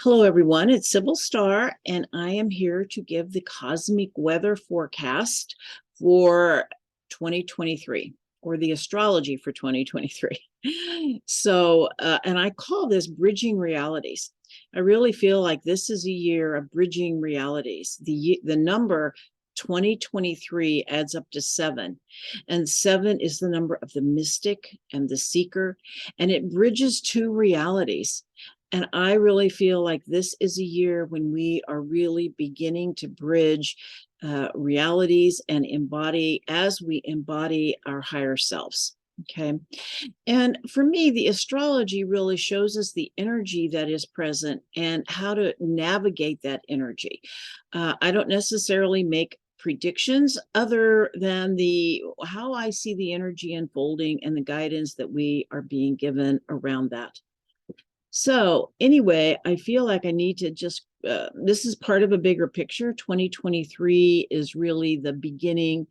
Hello, everyone. It's Sibyl Star, and I am here to give the cosmic weather forecast for 2023, or the astrology for 2023. And I call this bridging realities. I really feel like this is a year of bridging realities. The number 2023 adds up to 7, and 7 is the number of the mystic and the seeker, and it bridges two realities. And I really feel like this is a year when we are really beginning to bridge realities and embody our higher selves. Okay. And for me, the astrology really shows us the energy that is present and how to navigate that energy. I don't necessarily make predictions other than how I see the energy unfolding and the guidance that we are being given around that. So anyway, I feel like I need to just, this is part of a bigger picture. 2023 is really the beginning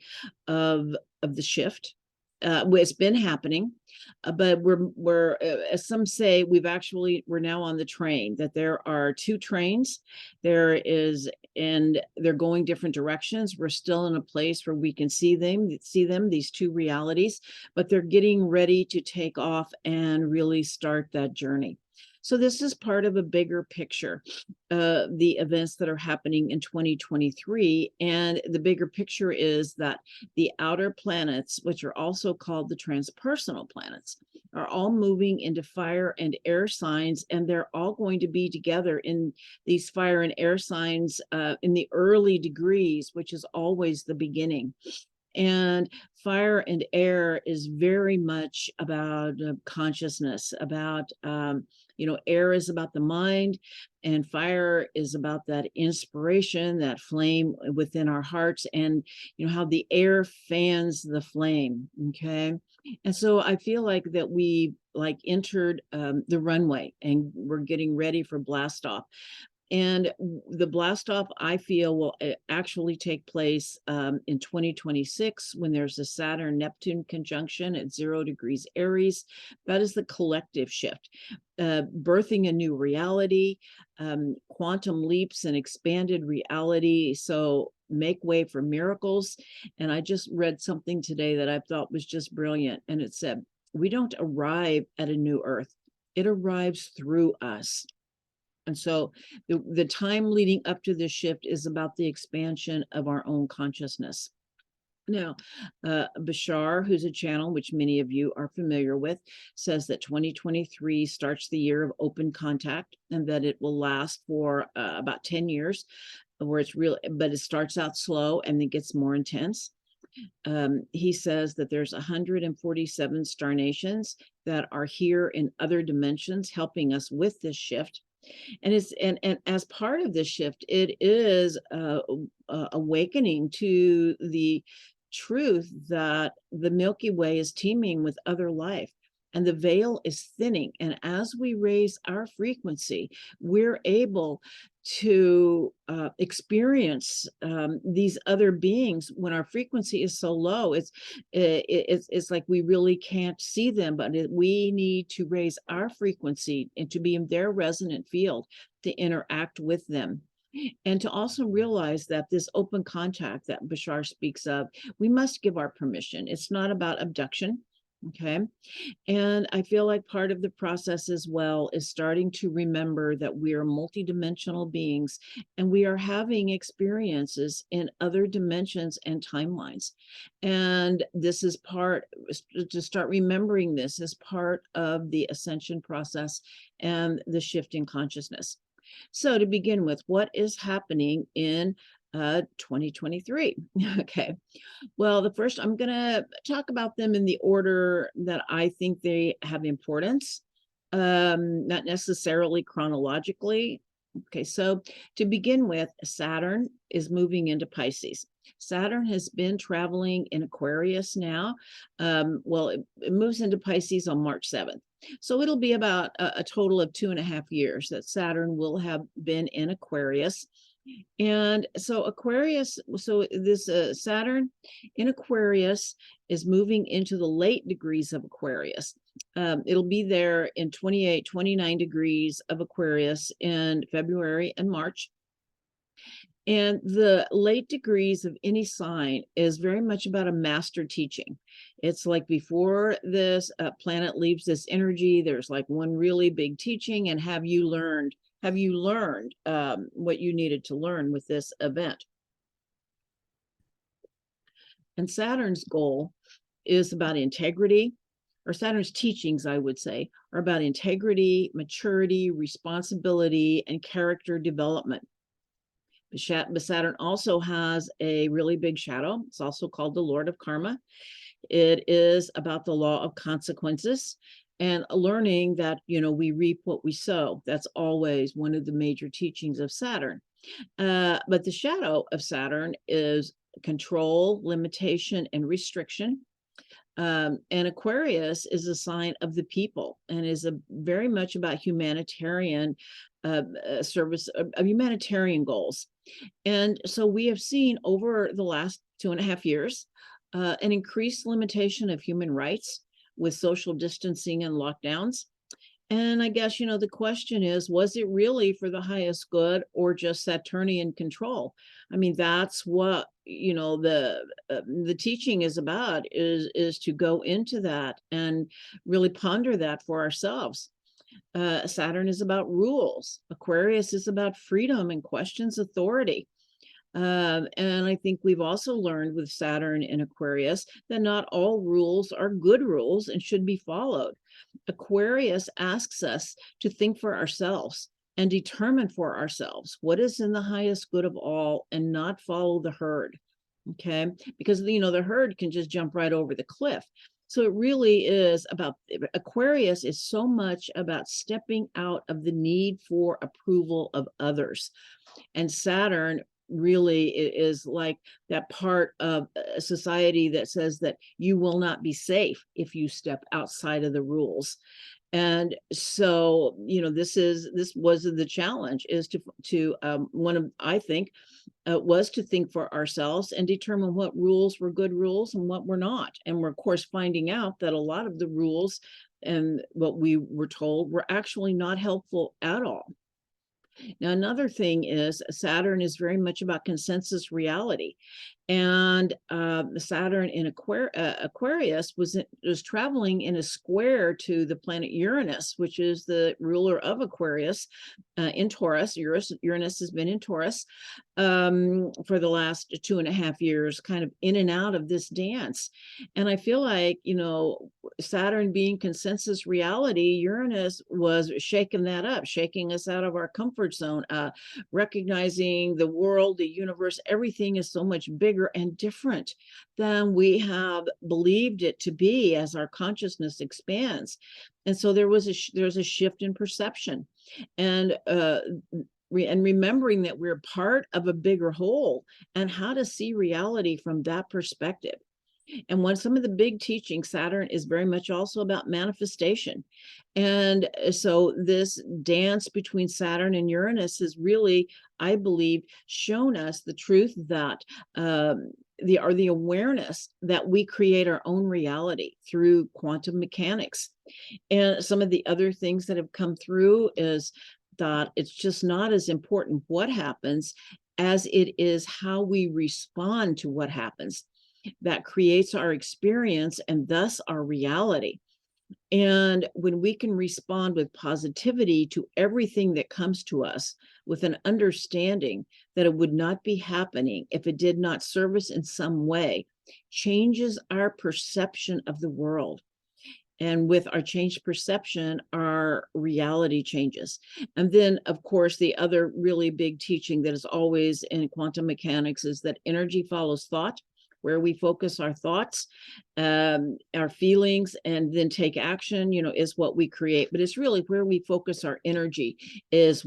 of the shift. It's been happening, but as some say, we're now on the train, that there are two trains. And they're going different directions. We're still in a place where we can see them, these two realities, but they're getting ready to take off and really start that journey. So this is part of a bigger picture, the events that are happening in 2023. And the bigger picture is that the outer planets, which are also called the transpersonal planets, are all moving into fire and air signs, and they're all going to be together in these fire and air signs in the early degrees, which is always the beginning. And fire and air is very much about consciousness, about air is about the mind, and fire is about that inspiration, that flame within our hearts, and how the air fans the flame. Okay. And so I feel like that we entered the runway, and we're getting ready for blast off. And the blast off, I feel, will actually take place in 2026, when there's a Saturn-Neptune conjunction at 0 degrees Aries. That is the collective shift, birthing a new reality, quantum leaps and expanded reality. So make way for miracles. And I just read something today that I thought was just brilliant. And it said, we don't arrive at a new earth. It arrives through us. And so the time leading up to this shift is about the expansion of our own consciousness. Now, Bashar, who's a channel which many of you are familiar with, says that 2023 starts the year of open contact, and that it will last for about 10 years, where but it starts out slow and then gets more intense. He says that there's 147 star nations that are here in other dimensions helping us with this shift. And as part of this shift, it is awakening to the truth that the Milky Way is teeming with other life, and the veil is thinning. And as we raise our frequency, we're able to experience these other beings. When our frequency is so low, it's like we really can't see them, but we need to raise our frequency and to be in their resonant field to interact with them. And to also realize that this open contact that Bashar speaks of, we must give our permission. It's not about abduction. Okay. And I feel like part of the process as well is starting to remember that we are multidimensional beings, and we are having experiences in other dimensions and timelines. And this is to start remembering this as part of the ascension process and the shift in consciousness. So to begin with, what is happening in 2023? Okay. Well, the first, I'm going to talk about them in the order that I think they have importance, not necessarily chronologically. Okay, so to begin with, Saturn is moving into Pisces. Saturn has been traveling in Aquarius now. It moves into Pisces on March 7th. So it'll be about a total of 2.5 years that Saturn will have been in Aquarius. And so this Saturn in Aquarius is moving into the late degrees of Aquarius. It'll be there in 28, 29 degrees of Aquarius in February and March. And the late degrees of any sign is very much about a master teaching. It's like before this planet leaves this energy, there's like one really big teaching, and have you learned what you needed to learn with this event? And Saturn's goal is about integrity, or Saturn's teachings, I would say, are about integrity, maturity, responsibility, and character development. But Saturn also has a really big shadow. It's also called the Lord of Karma. It is about the law of consequences and learning that, we reap what we sow. That's always one of the major teachings of Saturn. But the shadow of Saturn is control, limitation, and restriction. And Aquarius is a sign of the people and is very much about humanitarian service, humanitarian goals. And so we have seen over the last 2.5 years an increased limitation of human rights with social distancing and lockdowns. And I guess, the question is, was it really for the highest good or just Saturnian control? I mean, that's what, the teaching is about, is to go into that and really ponder that for ourselves. Saturn is about rules. Aquarius is about freedom and questions authority. And I think we've also learned with Saturn in Aquarius that not all rules are good rules and should be followed. Aquarius asks us to think for ourselves and determine for ourselves what is in the highest good of all and not follow the herd. Okay, because the herd can just jump right over the cliff. So it really is about, Aquarius is so much about stepping out of the need for approval of others. And Saturn really is like that part of a society that says that you will not be safe if you step outside of the rules. And so, this was the challenge, is to I think, was to think for ourselves and determine what rules were good rules and what were not. And we're, of course, finding out that a lot of the rules and what we were told were actually not helpful at all. Now, another thing is Saturn is very much about consensus reality. And Saturn in Aquarius was traveling in a square to the planet Uranus, which is the ruler of Aquarius in Taurus. Uranus has been in Taurus for the last 2.5 years, kind of in and out of this dance. And I feel like, Saturn being consensus reality, Uranus was shaking that up, shaking us out of our comfort zone, recognizing the world, the universe, everything is so much bigger and different than we have believed it to be as our consciousness expands. And so there's a shift in perception, and remembering that we're part of a bigger whole, and how to see reality from that perspective. And some of the big teachings, Saturn is very much also about manifestation. And so this dance between Saturn and Uranus has really, I believe, shown us the truth that the awareness that we create our own reality through quantum mechanics. And some of the other things that have come through is that it's just not as important what happens as it is how we respond to what happens that creates our experience and thus our reality. And when we can respond with positivity to everything that comes to us, with an understanding that it would not be happening if it did not serve us in some way, changes our perception of the world. And with our changed perception, our reality changes. And then, of course, the other really big teaching that is always in quantum mechanics is that energy follows thought. Where we focus our thoughts, our feelings, and then take action, is what we create. But it's really where we focus our energy is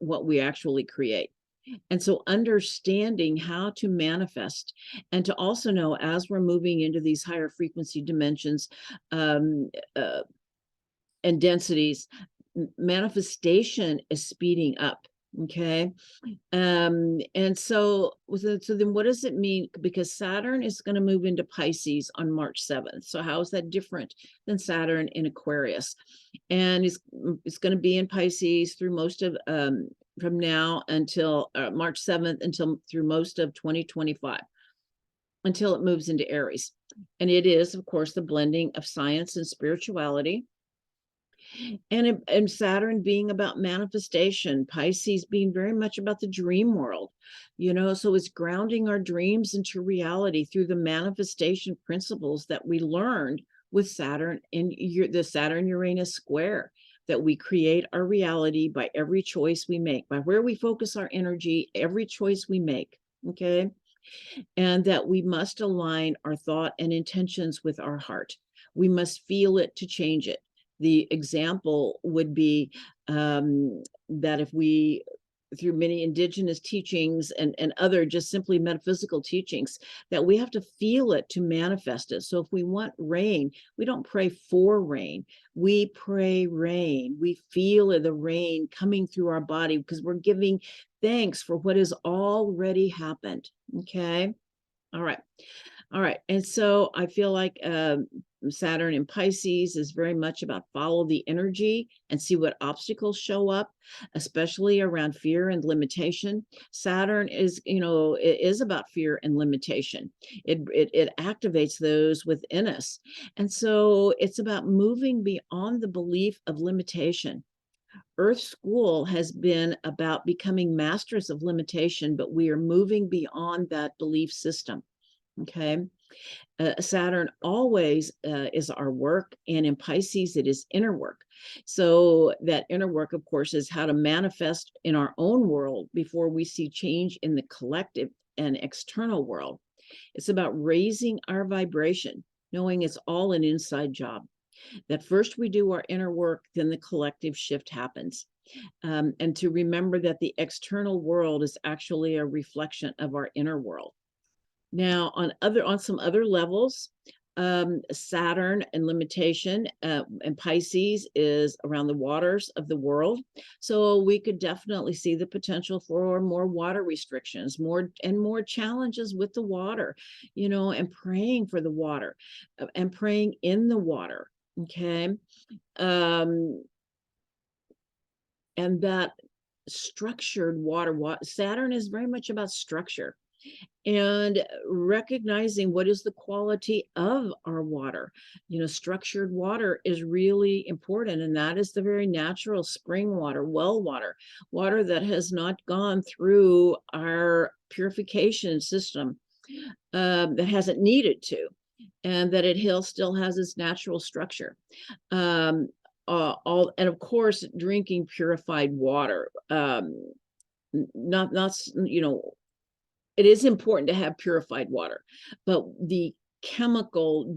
what we actually create. And so understanding how to manifest, and to also know, as we're moving into these higher frequency dimensions and densities, manifestation is speeding up. Okay. And so then what does it mean? Because Saturn is going to move into Pisces on March 7th. So how is that different than Saturn in Aquarius? And it's going to be in Pisces through most of from now until March 7th until through most of 2025, until it moves into Aries. And it is, of course, the blending of science and spirituality. And Saturn being about manifestation, Pisces being very much about the dream world, so it's grounding our dreams into reality through the manifestation principles that we learned with Saturn in the Saturn-Uranus square, that we create our reality by every choice we make, by where we focus our energy, every choice we make, okay? And that we must align our thought and intentions with our heart. We must feel it to change it. The example would be that if we, through many indigenous teachings and other just simply metaphysical teachings, that we have to feel it to manifest it. So if we want rain, we don't pray for rain. We pray rain. We feel the rain coming through our body because we're giving thanks for what has already happened. Okay. All right. All right. And so I feel like Saturn in Pisces is very much about follow the energy and see what obstacles show up, especially around fear and limitation. Saturn is, it is about fear and limitation. It activates those within us. And so it's about moving beyond the belief of limitation. Earth School has been about becoming masters of limitation, but we are moving beyond that belief system. Okay. Saturn always is our work, and in Pisces, it is inner work. So that inner work, of course, is how to manifest in our own world before we see change in the collective and external world. It's about raising our vibration, knowing it's all an inside job. That first we do our inner work, then the collective shift happens. And to remember that the external world is actually a reflection of our inner world. Now, on some other levels, Saturn and limitation and Pisces is around the waters of the world. So we could definitely see the potential for more water restrictions, more challenges with the water, and praying for the water and praying in the water. Okay. And that structured water, Saturn is very much about structure. And recognizing what is the quality of our water. Structured water is really important, and that is the very natural spring water, well water, water that has not gone through our purification system, that hasn't needed to, and that it still has its natural structure. And of course, drinking purified water, not it is important to have purified water, but the chemicals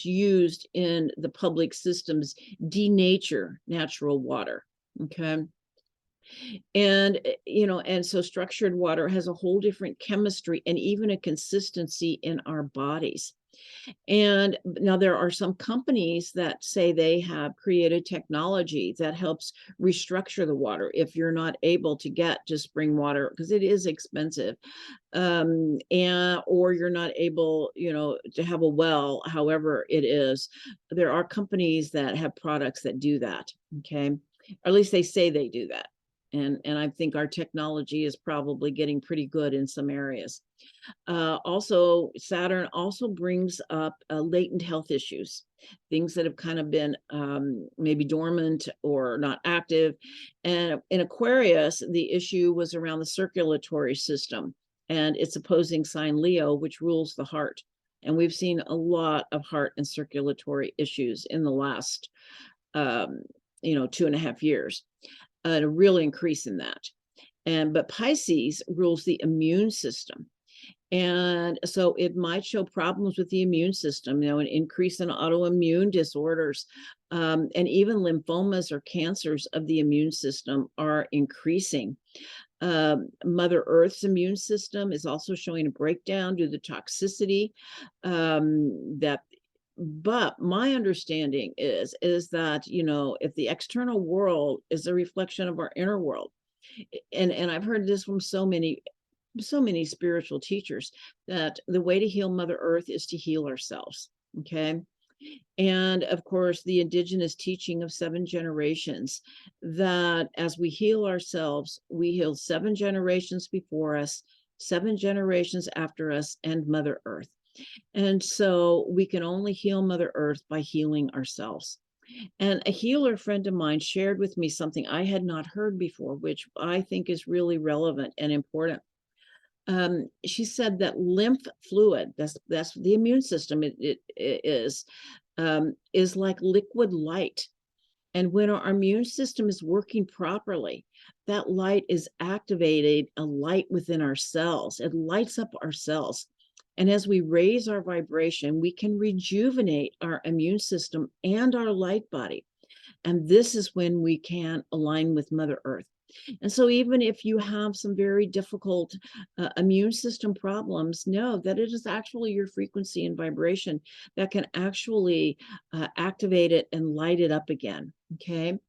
used in the public systems denature natural water. Okay. And so structured water has a whole different chemistry and even a consistency in our bodies. And now there are some companies that say they have created technology that helps restructure the water if you're not able to get just spring water, because it is expensive, or you're not able, to have a well, however it is. There are companies that have products that do that. Okay. Or at least they say they do that. And I think our technology is probably getting pretty good in some areas. Also, Saturn also brings up latent health issues, things that have kind of been maybe dormant or not active. And in Aquarius, the issue was around the circulatory system and its opposing sign Leo, which rules the heart. And we've seen a lot of heart and circulatory issues in the last, 2.5 years, a real increase in that. But Pisces rules the immune system. And so it might show problems with the immune system, an increase in autoimmune disorders, and even lymphomas or cancers of the immune system are increasing. Mother Earth's immune system is also showing a breakdown due to toxicity. But my understanding is that, if the external world is a reflection of our inner world, And I've heard this from so many spiritual teachers, that the way to heal Mother Earth is to heal ourselves. Okay. And of course, the indigenous teaching of 7 generations, that as we heal ourselves, we heal 7 generations before us, 7 generations after us, and Mother Earth. And so we can only heal Mother Earth by healing ourselves. And a healer friend of mine shared with me something I had not heard before, which I think is really relevant and important. She said that lymph fluid, that's the immune system, it is like liquid light. And when our immune system is working properly, that light is activated, a light within our cells. It lights up our cells. And as we raise our vibration, we can rejuvenate our immune system and our light body. And this is when we can align with Mother Earth. And so even if you have some very difficult immune system problems, know that it is actually your frequency and vibration that can actually activate it and light it up again. Okay.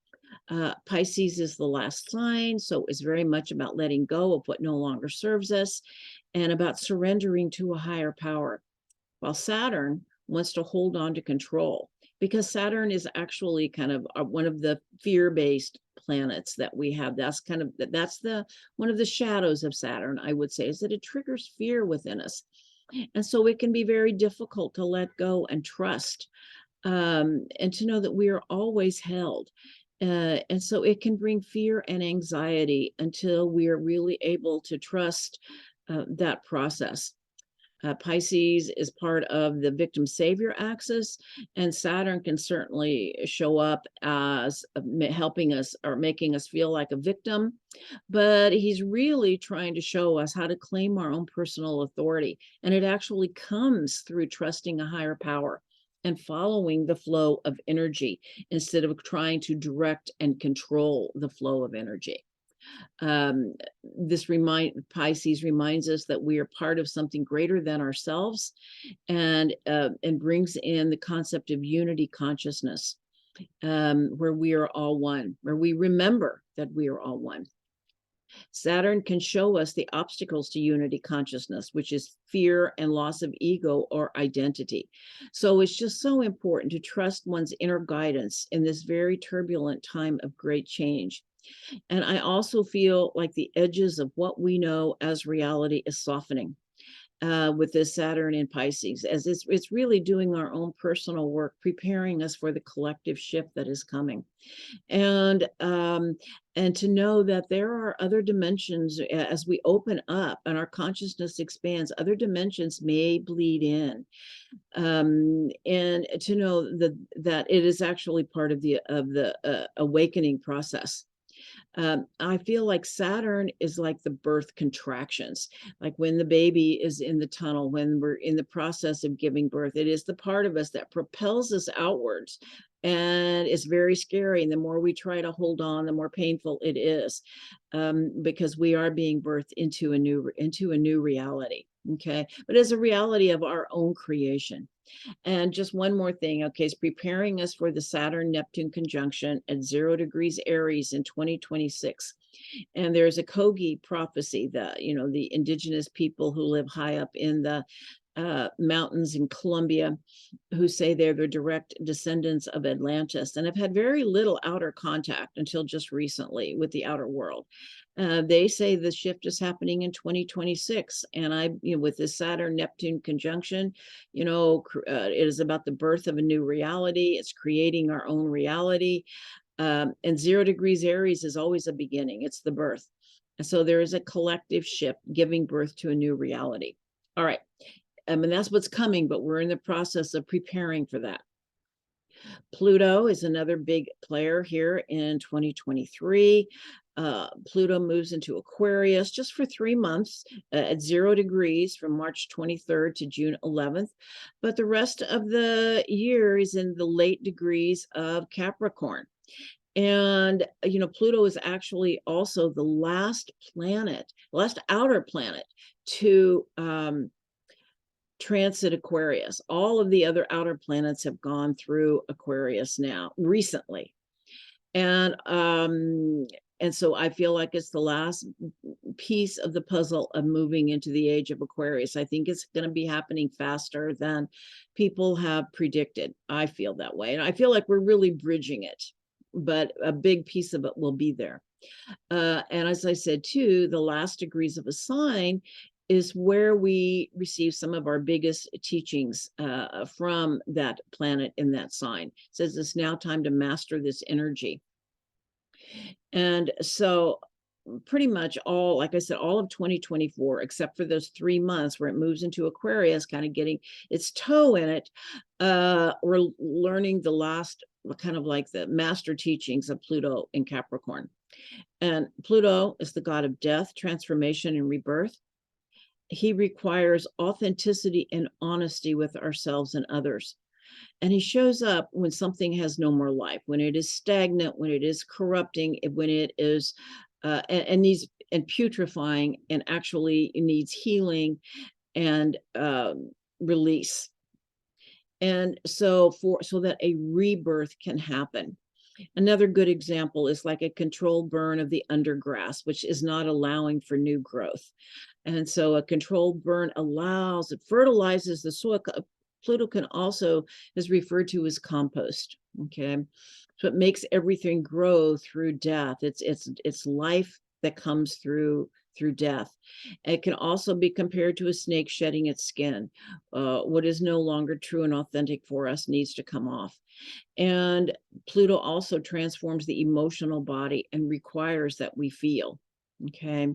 Pisces is the last sign, so it's very much about letting go of what no longer serves us and about surrendering to a higher power. While Saturn wants to hold on to control, because Saturn is actually kind of one of the fear-based planets that we have. That's one of the shadows of Saturn, I would say, is that it triggers fear within us. And so it can be very difficult to let go and trust, and to know that we are always held. And so it can bring fear and anxiety until we are really able to trust that process. Pisces is part of the victim savior axis, and Saturn can certainly show up as helping us or making us feel like a victim, but he's really trying to show us how to claim our own personal authority. And it actually comes through trusting a higher power and following the flow of energy instead of trying to direct and control the flow of energy. Pisces reminds us that we are part of something greater than ourselves, and brings in the concept of unity consciousness, where we are all one, where we remember that we are all one. Saturn can show us the obstacles to unity consciousness, which is fear and loss of ego or identity. So it's just so important to trust one's inner guidance in this very turbulent time of great change. And I also feel like the edges of what we know as reality is softening with this Saturn in Pisces, as it's really doing our own personal work, preparing us for the collective shift that is coming. And to know that there are other dimensions as we open up and our consciousness expands, other dimensions may bleed in, and to know that it is actually part of the awakening process. I feel like Saturn is like the birth contractions, like when the baby is in the tunnel, when we're in the process of giving birth. It is the part of us that propels us outwards, and it's very scary. And the more we try to hold on, the more painful it is, because we are being birthed into a new reality. Okay, but as a reality of our own creation. And just one more thing, okay, is preparing us for the Saturn-Neptune conjunction at 0 degrees Aries in 2026. And there's a Kogi prophecy that, the indigenous people who live high up in the mountains in Colombia, who say they're the direct descendants of Atlantis and have had very little outer contact until just recently with the outer world. They say the shift is happening in 2026, and with this Saturn-Neptune conjunction, it is about the birth of a new reality. It's creating our own reality, and 0 degrees Aries is always a beginning. It's the birth, and so there is a collective shift giving birth to a new reality. All right. And that's what's coming, but we're in the process of preparing for that. Pluto is another big player here in 2023. Pluto moves into Aquarius just for 3 months at 0 degrees from March 23rd to June 11th. But the rest of the year is in the late degrees of Capricorn. And, Pluto is actually also the last outer planet to transit Aquarius. All of the other outer planets have gone through Aquarius now recently. And And so I feel like it's the last piece of the puzzle of moving into the age of Aquarius. I think it's going to be happening faster than people have predicted. I feel that way. And I feel like we're really bridging it, but a big piece of it will be there. And as I said, too, the last degrees of a sign is where we receive some of our biggest teachings from that planet in that sign. It says it's now time to master this energy. And so pretty much all, like I said, all of 2024, except for those 3 months where it moves into Aquarius, kind of getting its toe in it, we're learning the last, kind of like the master teachings of Pluto in Capricorn. And Pluto is the god of death, transformation, and rebirth. He requires authenticity and honesty with ourselves and others. And he shows up when something has no more life, when it is stagnant, when it is corrupting, when it is and putrefying, and actually needs healing and release. And so that a rebirth can happen. Another good example is like a controlled burn of the undergrass, which is not allowing for new growth. And so a controlled burn it fertilizes the soil. Pluto can also is referred to as compost. Okay. So it makes everything grow through death. It's life that comes through death. It can also be compared to a snake shedding its skin. What is no longer true and authentic for us needs to come off. And Pluto also transforms the emotional body and requires that we feel. Okay.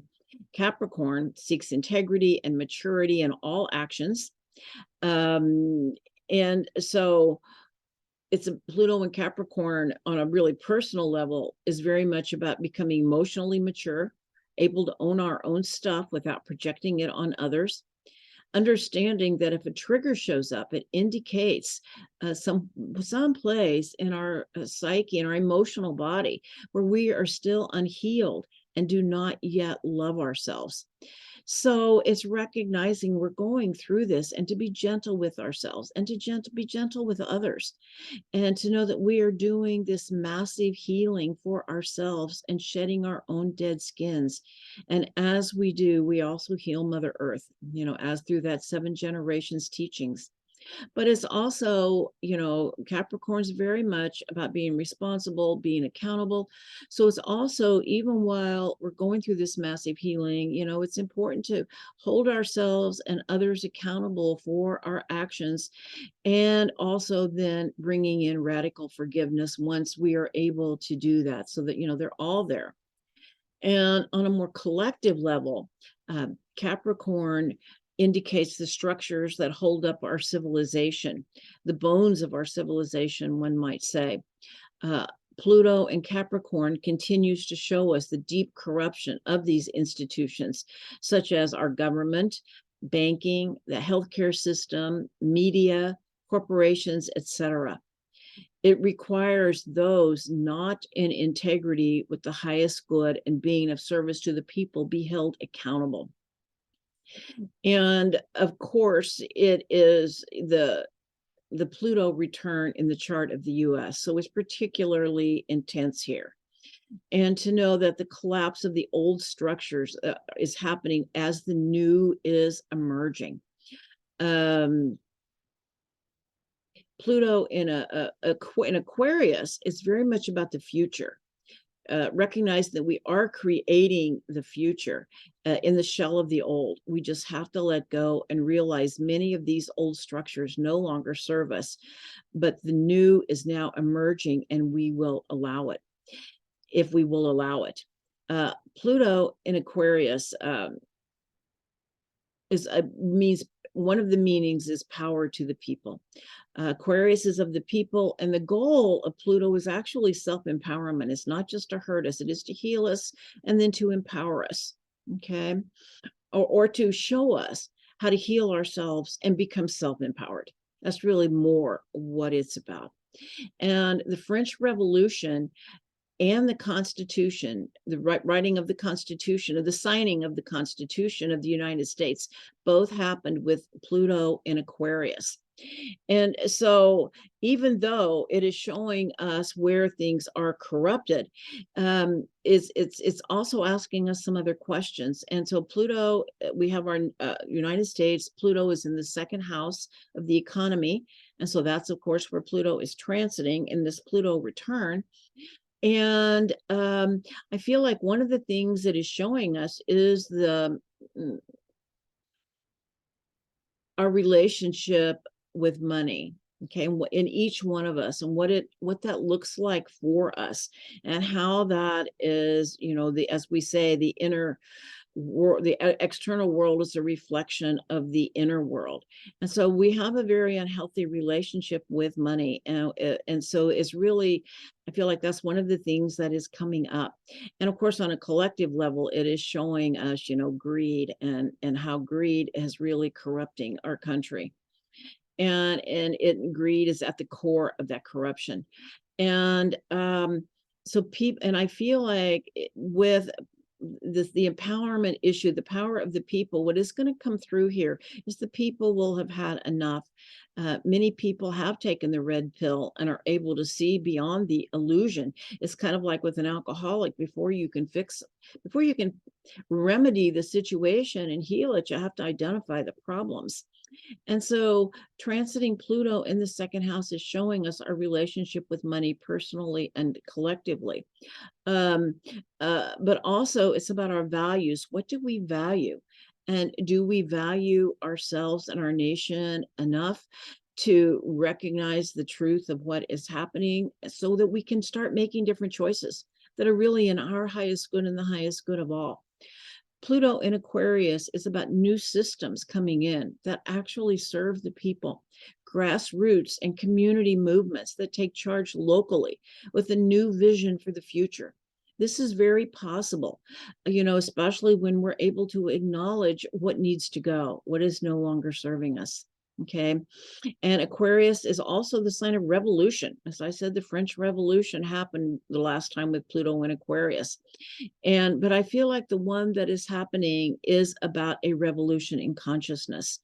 Capricorn seeks integrity and maturity in all actions. And so it's a Pluto and Capricorn on a really personal level is very much about becoming emotionally mature, able to own our own stuff without projecting it on others. Understanding that if a trigger shows up, it indicates some place in our psyche, in our emotional body, where we are still unhealed and do not yet love ourselves. So it's recognizing we're going through this, and to be gentle with ourselves, and to be gentle with others, and to know that we are doing this massive healing for ourselves and shedding our own dead skins. And as we do, we also heal Mother Earth, as through that 7 generations teachings. But it's also, Capricorn's very much about being responsible, being accountable. So it's also, even while we're going through this massive healing, it's important to hold ourselves and others accountable for our actions, and also then bringing in radical forgiveness once we are able to do that, so that, they're all there. And on a more collective level, Capricorn indicates the structures that hold up our civilization, the bones of our civilization, one might say. Pluto and Capricorn continues to show us the deep corruption of these institutions, such as our government, banking, the healthcare system, media, corporations, etc. It requires those not in integrity with the highest good and being of service to the people be held accountable. And of course, it is the Pluto return in the chart of the US. So it's particularly intense here. And to know that the collapse of the old structures is happening as the new is emerging. Pluto in Aquarius is very much about the future. Recognize that we are creating the future in the shell of the old. We just have to let go and realize many of these old structures no longer serve us, but the new is now emerging, and we will allow it, if we will allow it. Pluto in Aquarius means, one of the meanings is power to the people. Aquarius is of the people, and the goal of Pluto is actually self-empowerment. It's not just to hurt us, it is to heal us and then to empower us, okay? Or to show us how to heal ourselves and become self-empowered. That's really more what it's about. And the French Revolution and the Constitution, the writing of the Constitution, or the signing of the Constitution of the United States, both happened with Pluto in Aquarius. And so even though it is showing us where things are corrupted, it's also asking us some other questions. And so Pluto, we have our United States, Pluto is in the second house of the economy. And so that's, of course, where Pluto is transiting in this Pluto return. And I feel like one of the things that is showing us is our relationship with money, okay, in each one of us, and what that looks like for us, and how that is, as we say, the inner world, the external world is a reflection of the inner world. And so we have a very unhealthy relationship with money, and so it's really, I feel like that's one of the things that is coming up. And of course, on a collective level, it is showing us, greed, and how greed is really corrupting our country. And greed is at the core of that corruption. And so people, and I feel like with the empowerment issue, the power of the people, what is going to come through here is the people will have had enough. Many people have taken the red pill and are able to see beyond the illusion. It's kind of like with an alcoholic. Before you can remedy the situation and heal it, you have to identify the problems. And so transiting Pluto in the second house is showing us our relationship with money personally and collectively. But also it's about our values. What do we value? And do we value ourselves and our nation enough to recognize the truth of what is happening so that we can start making different choices that are really in our highest good and the highest good of all? Pluto in Aquarius is about new systems coming in that actually serve the people, grassroots and community movements that take charge locally with a new vision for the future. This is very possible, especially when we're able to acknowledge what needs to go, what is no longer serving us. Okay. And Aquarius is also the sign of revolution. As I said, the French Revolution happened the last time with Pluto in Aquarius. But I feel like the one that is happening is about a revolution in consciousness.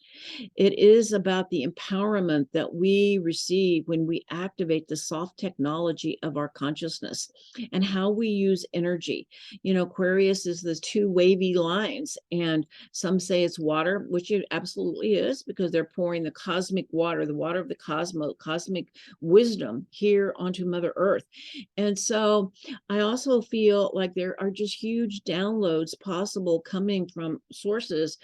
It is about the empowerment that we receive when we activate the soft technology of our consciousness and how we use energy. Aquarius is the two wavy lines, and some say it's water, which it absolutely is, because they're pouring the cosmic water, the water of the cosmos, cosmic wisdom here onto Mother Earth. And so I also feel like there are just huge downloads possible coming from sources,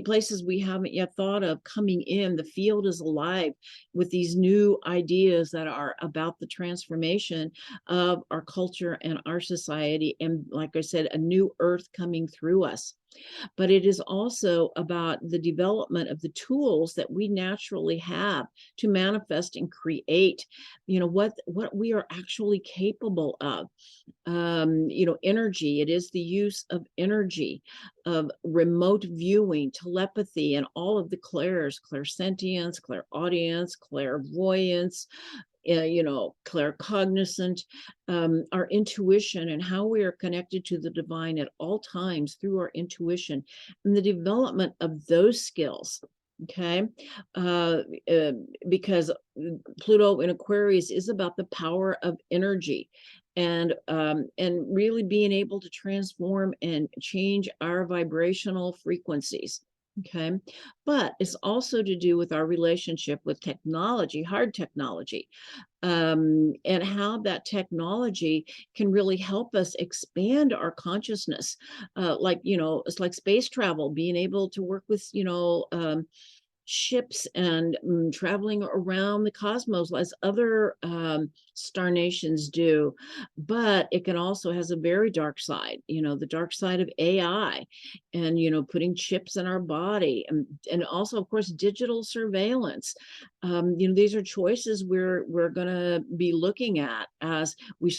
places we haven't yet thought of coming in. The field is alive with these new ideas that are about the transformation of our culture and our society. And like I said, a new earth coming through us. But it is also about the development of the tools that we naturally have to manifest and create, what we are actually capable of. Energy, it is the use of energy, of remote viewing, telepathy, and all of the clairs, clairsentience, clairaudience, clairvoyance, claircognizant, our intuition, and how we are connected to the divine at all times through our intuition, and the development of those skills. Okay, because Pluto in Aquarius is about the power of energy, and really being able to transform and change our vibrational frequencies. Okay, but it's also to do with our relationship with technology, hard technology, and how that technology can really help us expand our consciousness. It's like space travel, being able to work with, ships and traveling around the cosmos as other star nations do. But it can also has a very dark side, the dark side of AI, and putting chips in our body, and also, of course, digital surveillance. These are choices we're going to be looking at, as we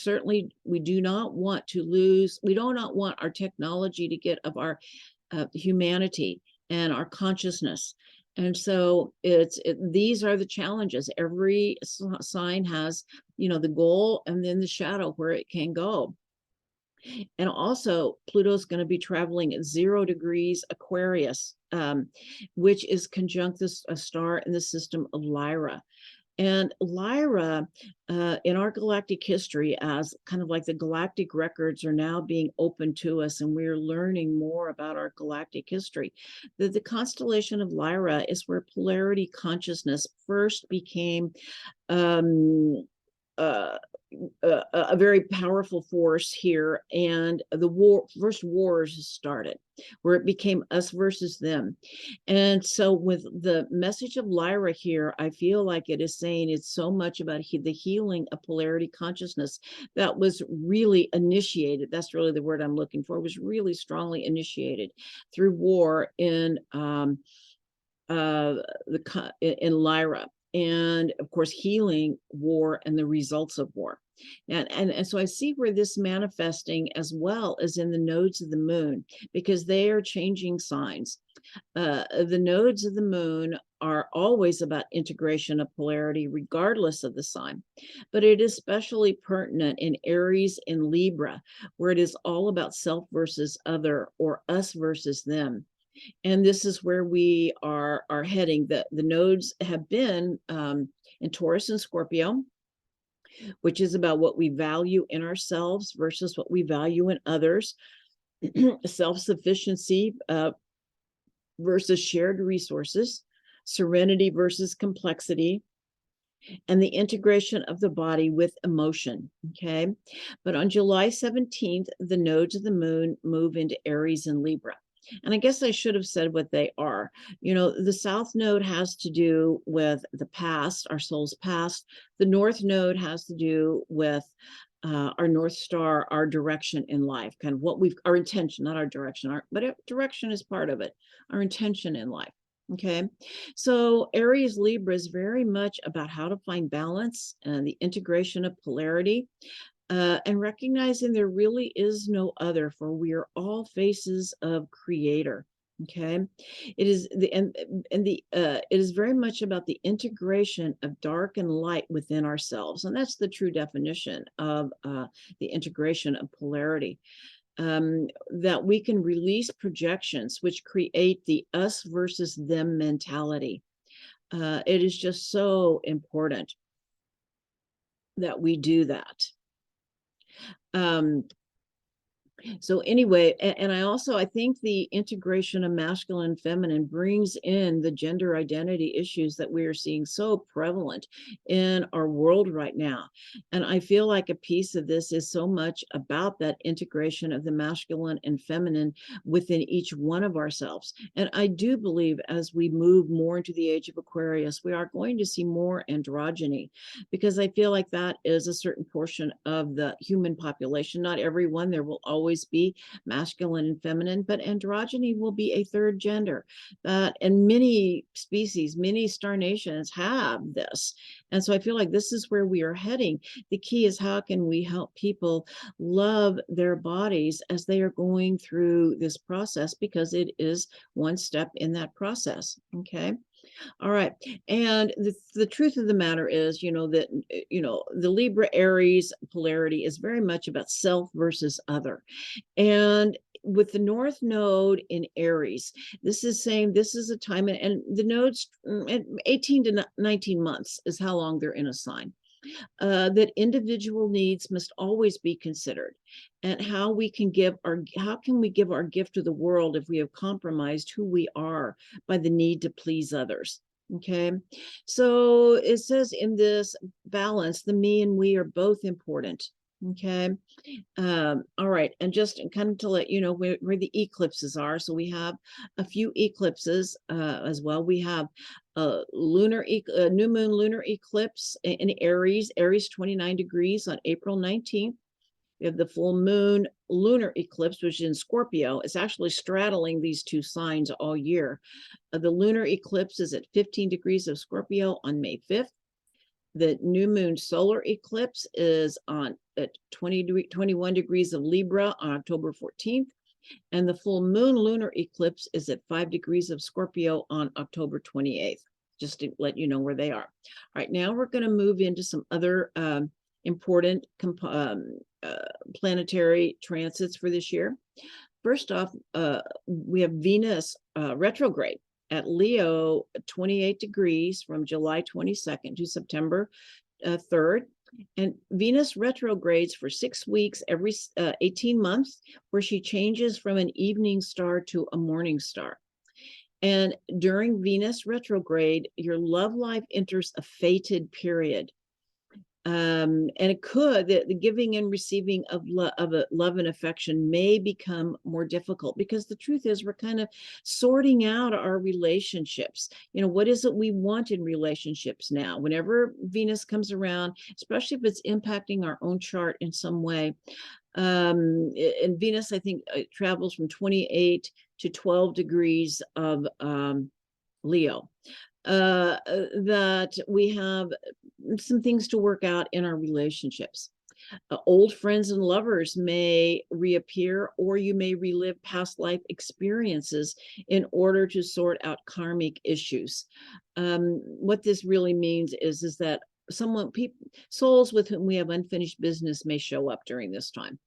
do not want to lose, we do not want our technology to get of our humanity and our consciousness. And so these are the challenges. Every sign has, the goal and then the shadow where it can go. And also, Pluto's going to be traveling at 0 degrees Aquarius, which is conjunct a star in the system of Lyra. And Lyra, in our galactic history, as kind of like the galactic records are now being opened to us, and we're learning more about our galactic history, that the constellation of Lyra is where polarity consciousness first became um, uh, a very powerful force here, and the first wars started, where it became us versus them. And so with the message of Lyra here, I feel like it is saying it's so much about the healing of polarity consciousness that was really initiated. That's really the word I'm looking for. Was really strongly initiated through war in in Lyra, and of course healing war and the results of war. And so I see where this manifesting as well as in the nodes of the moon, because they are changing signs. The nodes of the moon are always about integration of polarity regardless of the sign, but it is especially pertinent in Aries and Libra, where it is all about self versus other, or us versus them. And this is where we are heading. The nodes have been in Taurus and Scorpio, which is about what we value in ourselves versus what we value in others, self-sufficiency versus shared resources, serenity versus complexity, and the integration of the body with emotion. Okay. But on July 17th, the nodes of the moon move into Aries and Libra. And I guess I should have said what they are. You know, the South Node has to do with the past, our soul's past. The North Node has to do with our North Star, our direction in life, kind of what our intention, not our direction, but direction is part of it, our intention in life. Okay, so Aries Libra is very much about how to find balance and the integration of polarity, and recognizing there really is no other, for we are all faces of Creator. Okay, it is it is very much about the integration of dark and light within ourselves, and that's the true definition of the integration of polarity. That we can release projections which create the us versus them mentality. It is just so important that we do that. So anyway, and I think the integration of masculine and feminine brings in the gender identity issues that we are seeing so prevalent in our world right now. And I feel like a piece of this is so much about that integration of the masculine and feminine within each one of ourselves. And I do believe as we move more into the age of Aquarius, we are going to see more androgyny, because I feel like that is a certain portion of the human population. Not everyone, there will always be masculine and feminine, but androgyny will be a third gender. And many species, many star nations have this. And so I feel like this is where we are heading. The key is, how can we help people love their bodies as they are going through this process, because it is one step in that process. Okay. All right. And the truth of the matter is, that, the Libra Aries polarity is very much about self versus other. And with the North Node in Aries, this is saying this is a time, and the nodes, 18 to 19 months is how long they're in a sign. That individual needs must always be considered, and how can we give our gift to the world if we have compromised who we are by the need to please others. Okay, so it says in this balance, the me and we are both important. Okay, all right, and just kind of to let you know where the eclipses are. So we have a few eclipses as well. We have new moon lunar eclipse in Aries 29 degrees on April 19th. We have the full moon lunar eclipse, which is in Scorpio. It's actually straddling these two signs all year. The lunar eclipse is at 15 degrees of Scorpio on May 5th. The new moon solar eclipse is at 21 degrees of Libra on October 14th. And the full moon lunar eclipse is at 5 degrees of Scorpio on October 28th, just to let you know where they are. All right, now we're going to move into some other important planetary transits for this year. First off, we have Venus retrograde at Leo, 28 degrees from July 22nd to September 3rd. And Venus retrogrades for 6 weeks every 18 months, where she changes from an evening star to a morning star. And during Venus retrograde, your love life enters a fated period. And it could, the giving and receiving of love and affection may become more difficult, because the truth is we're kind of sorting out our relationships. You know, what is it we want in relationships now? Whenever Venus comes around, especially if it's impacting our own chart in some way. And Venus, I think, travels from 28 to 12 degrees of Leo. That we have some things to work out in our relationships. Old friends and lovers may reappear, or you may relive past life experiences in order to sort out karmic issues. What this really means is that souls with whom we have unfinished business may show up during this time.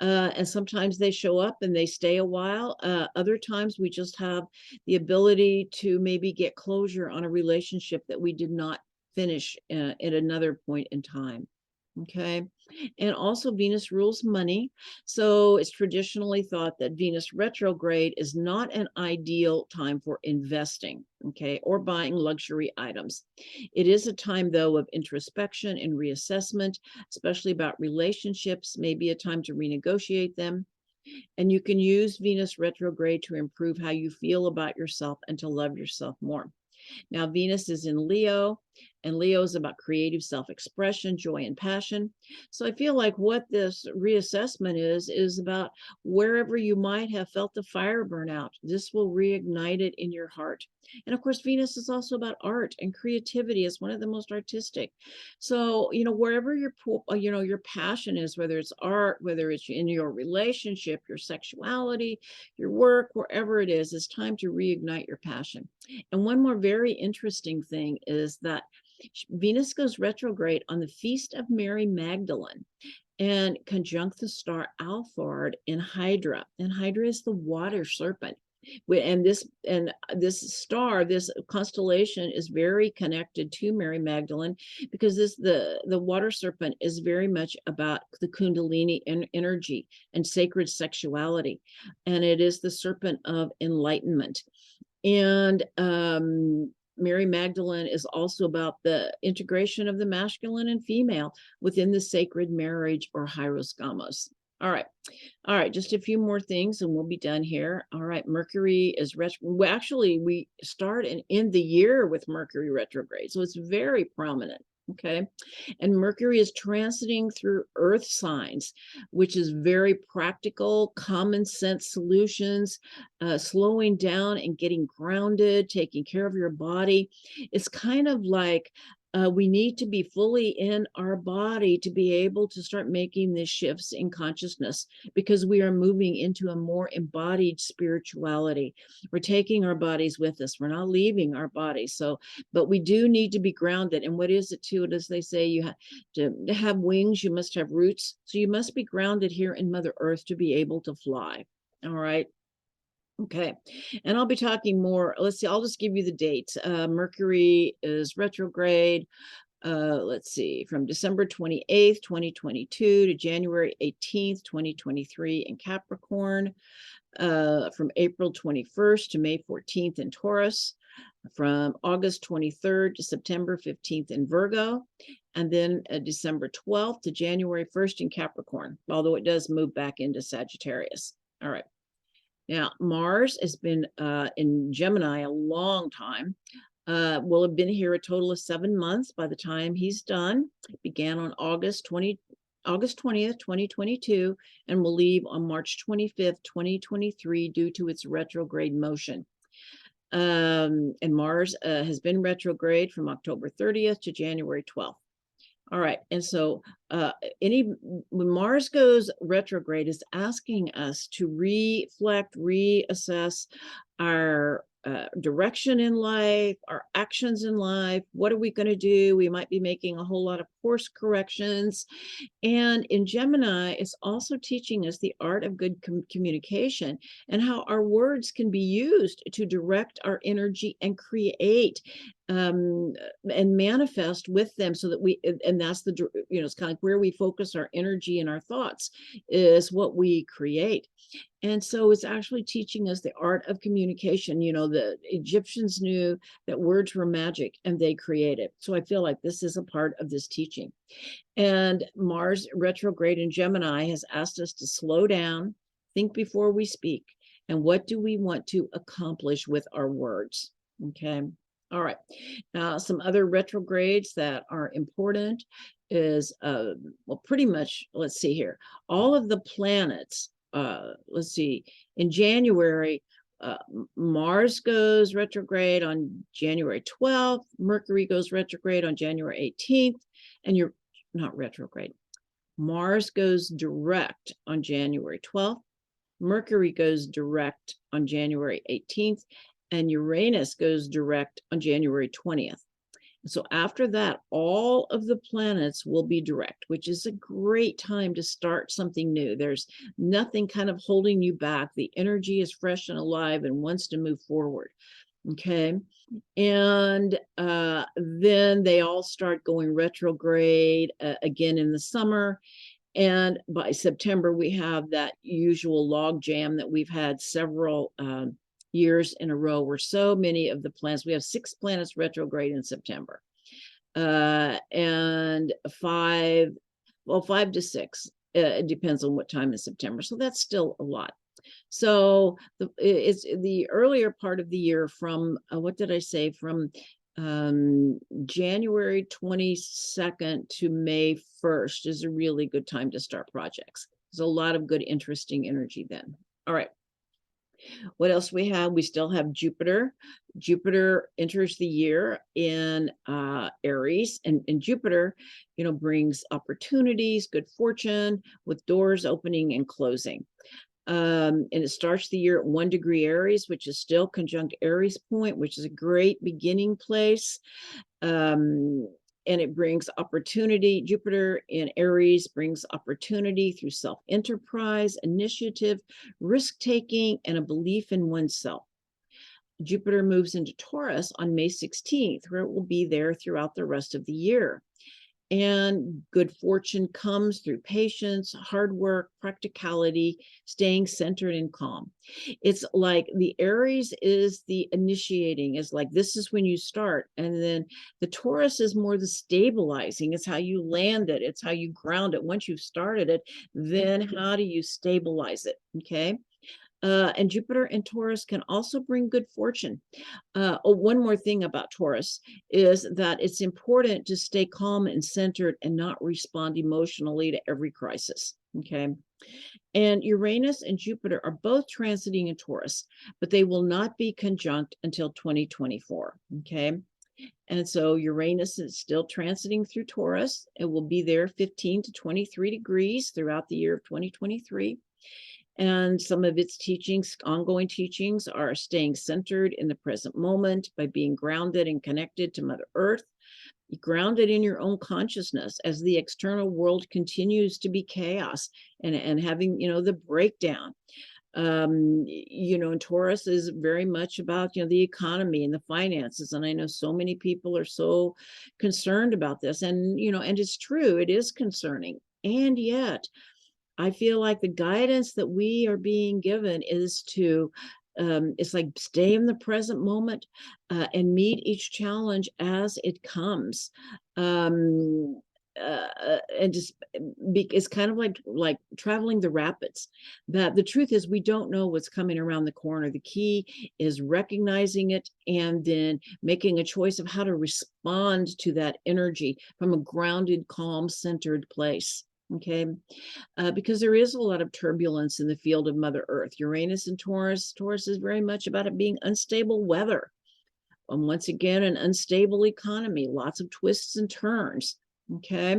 And sometimes they show up and they stay a while. Other times we just have the ability to maybe get closure on a relationship that we did not finish at another point in time. Okay. And also Venus rules money. So it's traditionally thought that Venus retrograde is not an ideal time for investing, okay, or buying luxury items. It is a time, though, of introspection and reassessment, especially about relationships, maybe a time to renegotiate them. And you can use Venus retrograde to improve how you feel about yourself and to love yourself more. Now, Venus is in Leo, and Leo is about creative self-expression, joy, and passion. So I feel like what this reassessment is about wherever you might have felt the fire burn out. This will reignite it in your heart. And of course, Venus is also about art and creativity. It's one of the most artistic. So, you know, wherever your passion is, whether it's art, whether it's in your relationship, your sexuality, your work, wherever it is, it's time to reignite your passion. And one more very interesting thing is that Venus goes retrograde on the feast of Mary Magdalene and conjunct the star Alphard in Hydra. And Hydra is the water serpent. And this star, this constellation, is very connected to Mary Magdalene, because the water serpent is very much about the Kundalini energy and sacred sexuality, and it is the serpent of enlightenment. And Mary Magdalene is also about the integration of the masculine and female within the sacred marriage, or hieros gamos. All right, just a few more things and we'll be done here. All right, Mercury is well, actually, we start and end the year with Mercury retrograde, so it's very prominent. Okay, and Mercury is transiting through earth signs, which is very practical, common sense solutions, slowing down and getting grounded, taking care of your body. It's kind of like we need to be fully in our body to be able to start making these shifts in consciousness, because we are moving into a more embodied spirituality. We're taking our bodies with us. We're not leaving our bodies. So, but we do need to be grounded. And what is it too? As they say, you have to have wings, you must have roots. So you must be grounded here in Mother Earth to be able to fly. All right. Okay, and I'll be talking more. Let's see, I'll just give you the dates. Mercury is retrograde, let's see, from December 28th, 2022 to January 18th, 2023 in Capricorn, from April 21st to May 14th in Taurus, from August 23rd to September 15th in Virgo, and then December 12th to January 1st in Capricorn, although it does move back into Sagittarius. All right. Now, Mars has been in Gemini a long time. Will have been here a total of 7 months by the time he's done. It began on August 20th, 2022, and will leave on March 25th, 2023, due to its retrograde motion. And Mars has been retrograde from October 30th to January 12th. All right, and so when Mars goes retrograde, is asking us to reflect, reassess our direction in life, our actions in life. What are we going to do? We might be making a whole lot of course corrections. And in Gemini, it's also teaching us the art of good communication and how our words can be used to direct our energy and create and manifest with them, so that and that's the, it's kind of like where we focus our energy and our thoughts is what we create. And so it's actually teaching us the art of communication. The Egyptians knew that words were magic and they created. So I feel like this is a part of this teaching. And Mars retrograde in Gemini has asked us to slow down, think before we speak, and what do we want to accomplish with our words? Okay. All right. Now, some other retrogrades that are important is, well, pretty much, let's see here, all of the planets. Let's see, in January, Mars goes retrograde on January 12th, Mercury goes retrograde on January 18th, and you're not retrograde. Mars goes direct on January 12th, Mercury goes direct on January 18th, and Uranus goes direct on January 20th. So after that, all of the planets will be direct, which is a great time to start something new. There's nothing kind of holding you back. The energy is fresh and alive and wants to move forward. Okay. And then they all start going retrograde again in the summer. And by September, we have that usual log jam that we've had several years in a row, where so many of the planets, we have 6 planets retrograde in September, and 5 to 6, it depends on what time in September. So that's still a lot. So it's the earlier part of the year from, what did I say, from January 22nd to May 1st is a really good time to start projects. There's a lot of good, interesting energy then. All right. What else we have? We still have Jupiter. Jupiter enters the year in Aries, and Jupiter, brings opportunities, good fortune, with doors opening and closing. And it starts the year at 1 degree Aries, which is still conjunct Aries point, which is a great beginning place. And it brings opportunity. Jupiter in Aries brings opportunity through self-enterprise, initiative, risk-taking, and a belief in oneself. Jupiter moves into Taurus on May 16th, where it will be there throughout the rest of the year. And good fortune comes through patience, hard work, practicality, staying centered and calm. It's like the Aries is the initiating, is like, this is when you start. And then the Taurus is more the stabilizing. It's how you land it. It's how you ground it. Once you've started it, then how do you stabilize it? Okay. And Jupiter and Taurus can also bring good fortune. One more thing about Taurus is that it's important to stay calm and centered and not respond emotionally to every crisis. Okay. And Uranus and Jupiter are both transiting in Taurus, but they will not be conjunct until 2024. Okay. And so Uranus is still transiting through Taurus. It will be there 15 to 23 degrees throughout the year of 2023. And some of its teachings, ongoing teachings, are staying centered in the present moment by being grounded and connected to Mother Earth, grounded in your own consciousness as the external world continues to be chaos and having, the breakdown. And Taurus is very much about, the economy and the finances. And I know so many people are so concerned about this. And, and it's true, it is concerning. And yet, I feel like the guidance that we are being given is to, it's like stay in the present moment and meet each challenge as it comes. And just it's kind of like traveling the rapids. That the truth is, we don't know what's coming around the corner. The key is recognizing it and then making a choice of how to respond to that energy from a grounded, calm, centered place. Okay, because there is a lot of turbulence in the field of Mother Earth. Uranus and Taurus. Taurus is very much about it being unstable weather. And once again, an unstable economy, lots of twists and turns. Okay.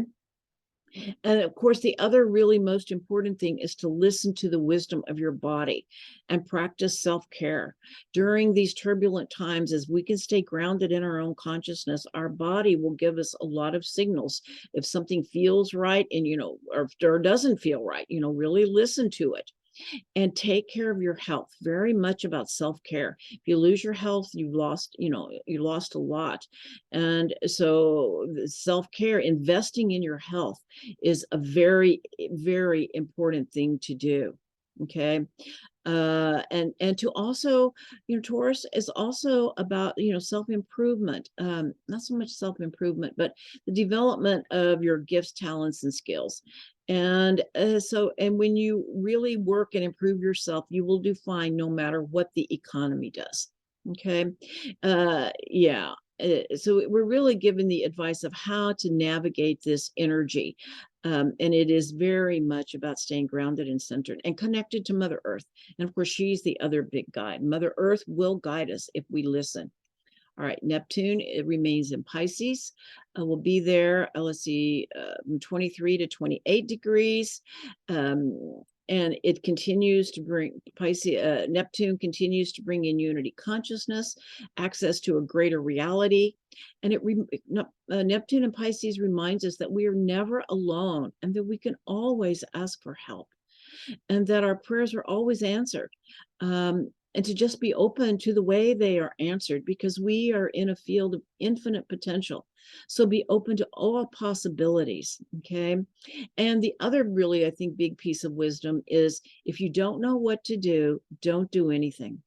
And of course, the other really most important thing is to listen to the wisdom of your body and practice self-care. During these turbulent times, as we can stay grounded in our own consciousness, our body will give us a lot of signals. If something feels right and, or doesn't feel right, really listen to it. And take care of your health. Very much about self-care. If you lose your health, you lost a lot. And so self-care, investing in your health, is a very, very important thing to do. Okay. And to also, Taurus is also about, self-improvement. Not so much self-improvement, but the development of your gifts, talents, and skills. And and when you really work and improve yourself, you will do fine no matter what the economy does. Okay. Yeah. So we're really given the advice of how to navigate this energy. And it is very much about staying grounded and centered and connected to Mother Earth. And of course, she's the other big guide. Mother Earth will guide us if we listen. All right, Neptune, it remains in Pisces. We'll be there, let's see, 23 to 28 degrees. And it continues to bring Neptune continues to bring in unity consciousness, access to a greater reality. And Neptune and Pisces reminds us that we are never alone and that we can always ask for help and that our prayers are always answered. And to just be open to the way they are answered, because we are in a field of infinite potential. So be open to all possibilities, okay? And the other really, I think, big piece of wisdom is if you don't know what to do, don't do anything.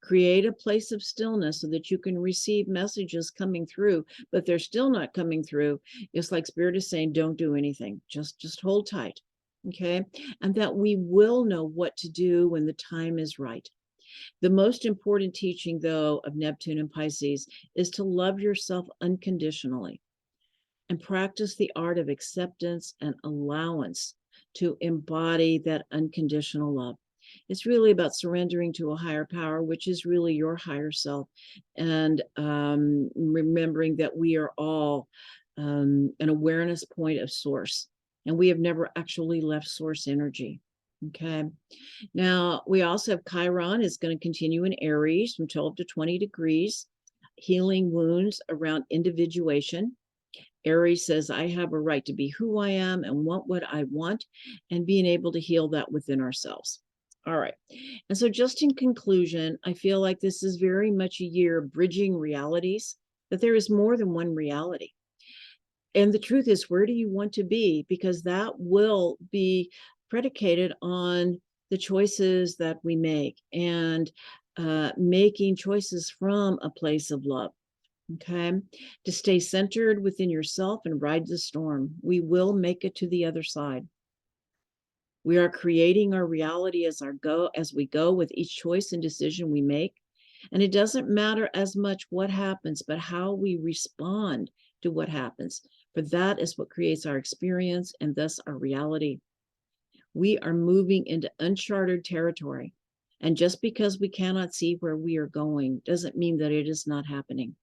Create a place of stillness so that you can receive messages coming through, but they're still not coming through. It's like Spirit is saying, don't do anything. Just hold tight, okay? And that we will know what to do when the time is right. The most important teaching, though, of Neptune and Pisces is to love yourself unconditionally and practice the art of acceptance and allowance to embody that unconditional love. It's really about surrendering to a higher power, which is really your higher self, and remembering that we are all an awareness point of source, and we have never actually left source energy. Okay. Now, we also have Chiron is going to continue in Aries from 12 to 20 degrees, healing wounds around individuation. Aries says, I have a right to be who I am and want what I want, and being able to heal that within ourselves. All right. And so just in conclusion, I feel like this is very much a year of bridging realities, that there is more than one reality. And the truth is, where do you want to be? Because that will be predicated on the choices that we make, and making choices from a place of love. Okay. To stay centered within yourself and ride the storm. We will make it to the other side. We are creating our reality as we go with each choice and decision we make. And it doesn't matter as much what happens, but how we respond to what happens. For that is what creates our experience and thus our reality. We are moving into uncharted territory. And just because we cannot see where we are going doesn't mean that it is not happening.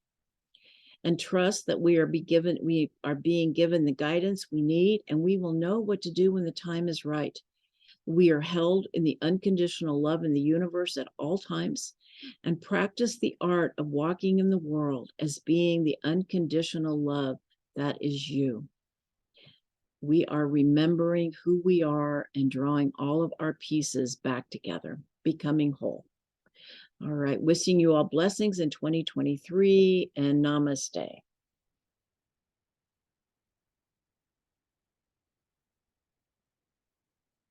And trust that we are being given the guidance we need, and we will know what to do when the time is right. We are held in the unconditional love in the universe at all times, and practice the art of walking in the world as being the unconditional love that is you. We are remembering who we are and drawing all of our pieces back together, becoming whole. All right, wishing you all blessings in 2023, and namaste.